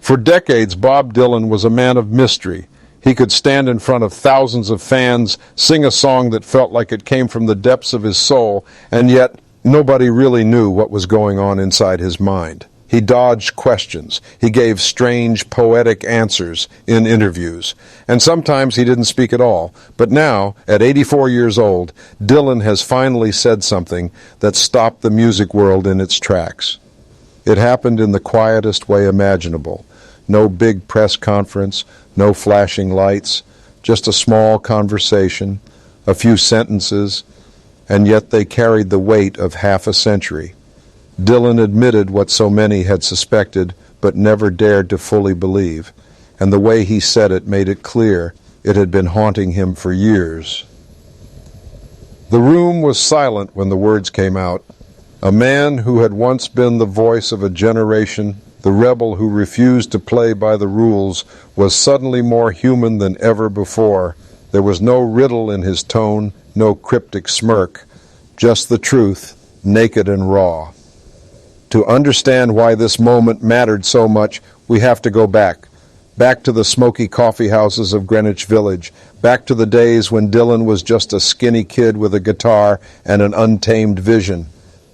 For decades, Bob Dylan was a man of mystery. He could stand in front of thousands of fans, sing a song that felt like it came from the depths of his soul, and yet nobody really knew what was going on inside his mind. He dodged questions. He gave strange, poetic answers in interviews. And sometimes he didn't speak at all. But now, at 84 years old, Dylan has finally said something that stopped the music world in its tracks. It happened in the quietest way imaginable. No big press conference, no flashing lights, just a small conversation, a few sentences, and yet they carried the weight of half a century. Dylan admitted what so many had suspected but never dared to fully believe, and the way he said it made it clear it had been haunting him for years. The room was silent when the words came out. A man who had once been the voice of a generation, the rebel who refused to play by the rules, was suddenly more human than ever before. There was no riddle in his tone, no cryptic smirk, just the truth, naked and raw. To understand why this moment mattered so much, we have to go back to the smoky coffee houses of Greenwich Village, back to the days when Dylan was just a skinny kid with a guitar and an untamed vision.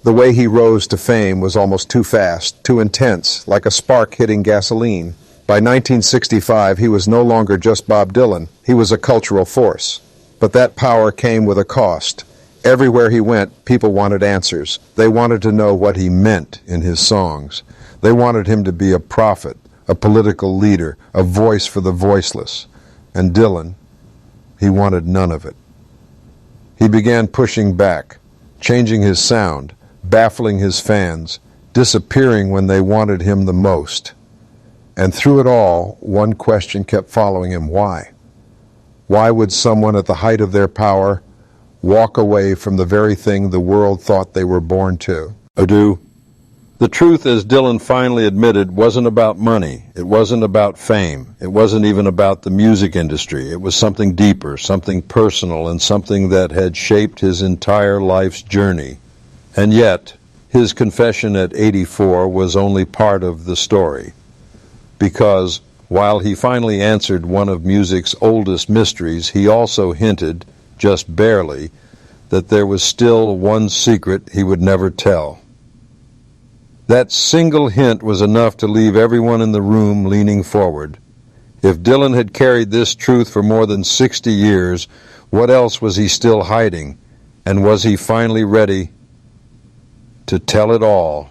The way he rose to fame was almost too fast, too intense, like a spark hitting gasoline. By 1965, he was no longer just Bob Dylan. He was a cultural force. But that power came with a cost. Everywhere he went, people wanted answers. They wanted to know what he meant in his songs. They wanted him to be a prophet, a political leader, a voice for the voiceless. And Dylan, he wanted none of it. He began pushing back, changing his sound, baffling his fans, disappearing when they wanted him the most. And through it all, one question kept following him: why? Why would someone at the height of their power walk away from the very thing the world thought they were born to? Adieu. The truth, as Dylan finally admitted, wasn't about money. It wasn't about fame. It wasn't even about the music industry. It was something deeper, something personal, and something that had shaped his entire life's journey. And yet, his confession at 84 was only part of the story. Because while he finally answered one of music's oldest mysteries, he also hinted, just barely, that there was still one secret he would never tell. That single hint was enough to leave everyone in the room leaning forward. If Dylan had carried this truth for more than 60 years, what else was he still hiding? And was he finally ready to tell it all?